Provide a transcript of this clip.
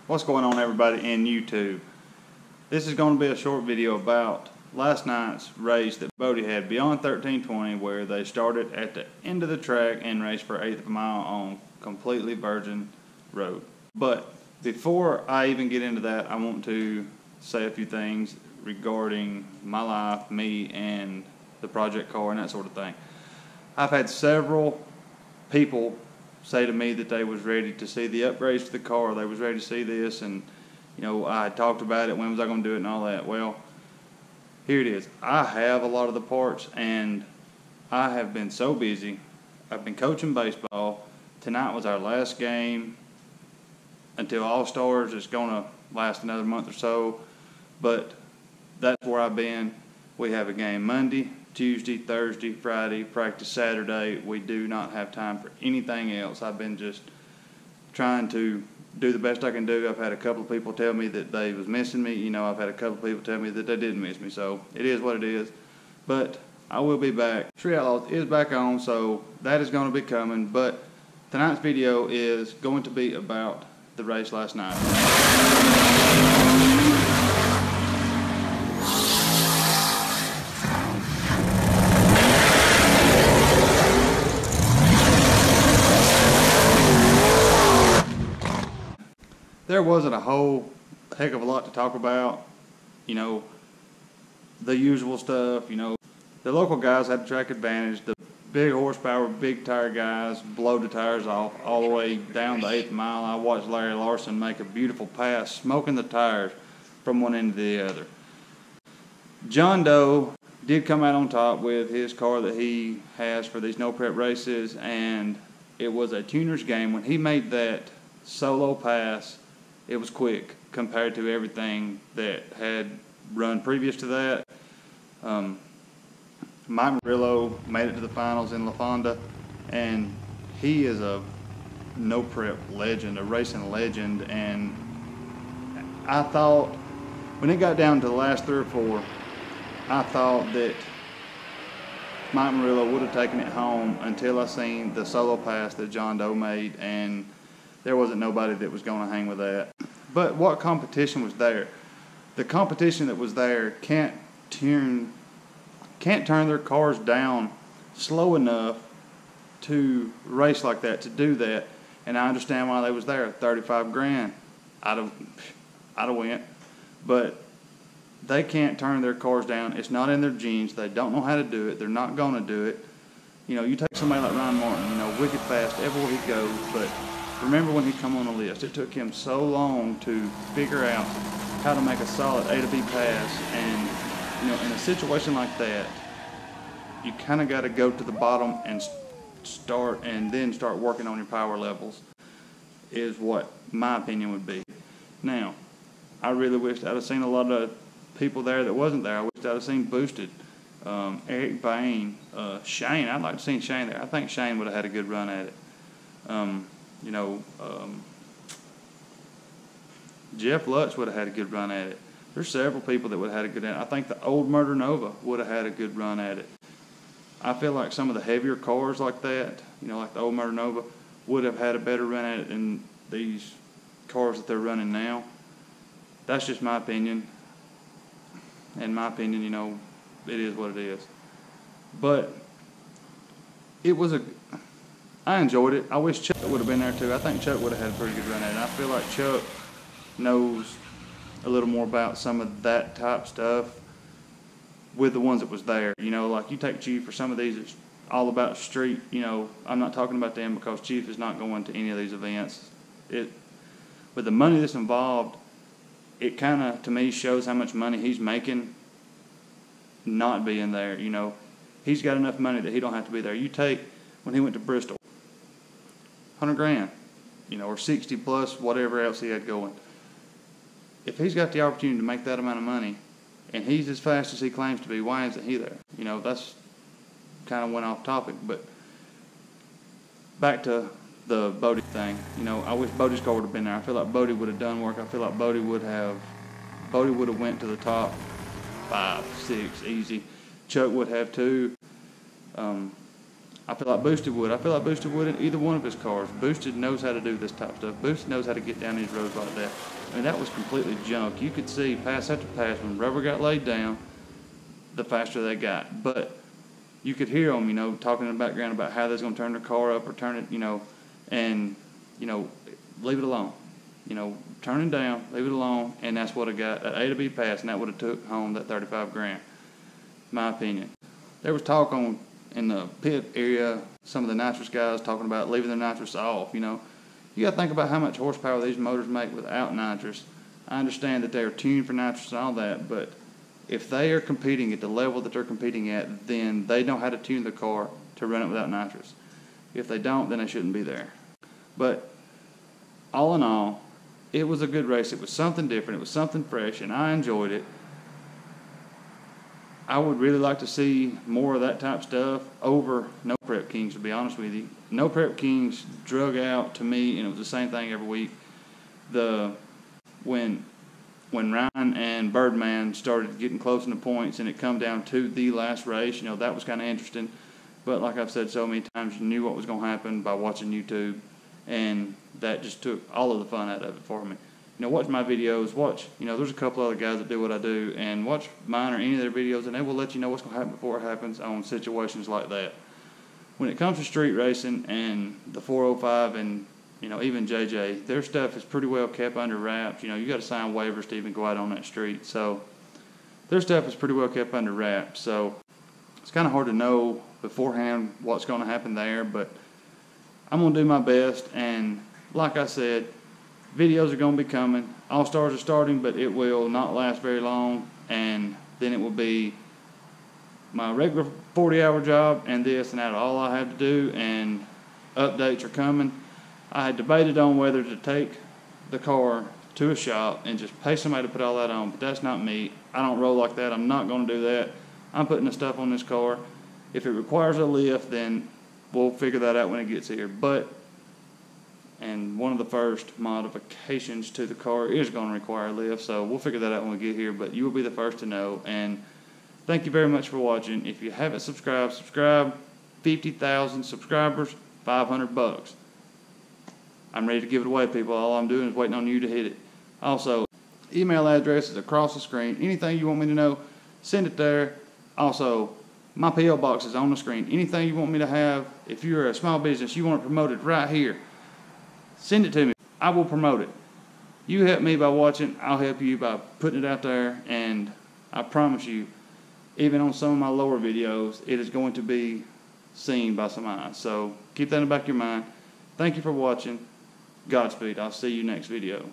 What's going on, everybody in YouTube? This is going to be a short video about last night's race that Bodie had beyond 1320, where they started at the end of the track and raced for 1/8 of a mile on completely virgin road. But before I even get into that, I want to say a few things regarding my life, me, and the project car and that sort of thing. I've had several people say to me that they was ready to see the upgrades to the car, they was ready to see this, and you know, I had talked about it, when was I going to do it and all that. Well, here it is. I have a lot of the parts, and I have been so busy. I've been coaching baseball. Tonight was our last game until All-Stars. It's going to last another month or so, but that's where I've been. We have a game Monday, Tuesday, Thursday, Friday, practice Saturday. We do not have time for anything else. I've been just trying to do the best I can do. I've had a couple of people tell me that they was missing me. You know, I've had a couple of people tell me that they didn't miss me. So it is what it is. But I will be back. Tree Outlaws is back on, so that is going to be coming. But tonight's video is going to be about the race last night. There wasn't a whole heck of a lot to talk about, you know, the usual stuff. You know, the local guys had the track advantage. The big horsepower, big tire guys blow the tires off all the way down the 8th mile. I watched Larry Larson make a beautiful pass, smoking the tires from one end to the other. John Doe did come out on top with his car that he has for these no prep races, and it was a tuner's game. When he made that solo pass, it was quick compared to everything that had run previous to that. Mike Murillo made it to the finals in LaFonda, and he is a no-prep legend, a racing legend. And I thought, when it got down to the last 3 or 4, I thought that Mike Murillo would have taken it home until I seen the solo pass that John Doe made, and there wasn't nobody that was going to hang with that. But what competition was there? The competition that was there can't turn their cars down slow enough to race like that, to do that. And I understand why they was there. 35 grand, I'd have went. But they can't turn their cars down. It's not in their genes. They don't know how to do it. They're not going to do it. You know, you take somebody like Ryan Martin, you know, wicked fast everywhere he goes, but remember when he come on the list, it took him so long to figure out how to make a solid A to B pass. And, you know, in a situation like that, you kind of got to go to the bottom and then start working on your power levels, is what my opinion would be. Now, I really wished I'd have seen a lot of people there that wasn't there. I wished I'd have seen Boosted, Eric Bain, Shane. I'd like to see Shane there. I think Shane would have had a good run at it. You know, Jeff Lutz would have had a good run at it. There's several people that would have had a good run at it. I think the old Murder Nova would have had a good run at it. I feel like some of the heavier cars like that, you know, like the old Murder Nova, would have had a better run at it than these cars that they're running now. That's just my opinion. In my opinion, you know, it is what it is. But it was I enjoyed it. I wish Chuck would have been there too. I think Chuck would have had a pretty good run at it. I feel like Chuck knows a little more about some of that type stuff with the ones that was there. You know, like you take Chief for some of these, it's all about street. You know, I'm not talking about them because Chief is not going to any of these events. With the money that's involved, it kind of, to me, shows how much money he's making not being there. You know, he's got enough money that he don't have to be there. You take, when he went to Bristol, 100 grand, you know, or 60 plus whatever else he had going. If he's got the opportunity to make that amount of money, and he's as fast as he claims to be, why isn't he there? You know, that's kind of went off topic, but back to the Bodie thing. You know, I wish Bodie's car would have been there. I feel like Bodie would have done work. I feel like Bodie would have went to the top 5, 6 easy. Chuck would have too. I feel like Boosted would. I feel like Boosted would in either one of his cars. Boosted knows how to do this type of stuff. Boosted knows how to get down these roads like that. I mean, that was completely junk. You could see pass after pass, when rubber got laid down, the faster they got. But you could hear them, talking in the background about how they're going to turn their car up or turn it, and, leave it alone. Turning down, leave it alone, and that's what I got, an A to B pass, and that would have took home that 35 grand, my opinion. There was talk in the pit area, some of the nitrous guys talking about leaving the nitrous off, You got to think about how much horsepower these motors make without nitrous. I understand that they are tuned for nitrous and all that, but if they are competing at the level that they're competing at, then they know how to tune the car to run it without nitrous. If they don't, then they shouldn't be there. But all in all, it was a good race. It was something different. It was something fresh, and I enjoyed it. I would really like to see more of that type of stuff over No Prep Kings, to be honest with you. No Prep Kings drug out to me, and it was the same thing every week. When Ryan and Birdman started getting close in the points and it come down to the last race, that was kind of interesting. But like I've said so many times, you knew what was going to happen by watching YouTube, and that just took all of the fun out of it for me. Watch my videos, there's a couple other guys that do what I do, and watch mine or any of their videos, and they will let you know what's going to happen before it happens on situations like that. When it comes to street racing and the 405 and, even JJ, their stuff is pretty well kept under wraps. You got to sign waivers to even go out on that street. So their stuff is pretty well kept under wraps. So it's kind of hard to know beforehand what's going to happen there, but I'm going to do my best. And like I said, videos are going to be coming. All-Stars are starting, but it will not last very long. And then it will be my regular 40-hour job and this and that, all I have to do, and updates are coming. I had debated on whether to take the car to a shop and just pay somebody to put all that on, but that's not me. I don't roll like that. I'm not going to do that. I'm putting the stuff on this car. If it requires a lift, then we'll figure that out when it gets here. And one of the first modifications to the car is going to require a lift, so we'll figure that out when we get here, but you will be the first to know. And thank you very much for watching. If you haven't subscribed, subscribe. 50,000 subscribers, $500. I'm ready to give it away, people. All I'm doing is waiting on you to hit it. Also, email address is across the screen. Anything you want me to know, send it there. Also, my P.O. box is on the screen. Anything you want me to have, if you're a small business, you want it promoted right here, send it to me. I will promote it. You help me by watching. I'll help you by putting it out there. And I promise you, even on some of my lower videos, it is going to be seen by some eyes. So keep that in the back of your mind. Thank you for watching. Godspeed. I'll see you next video.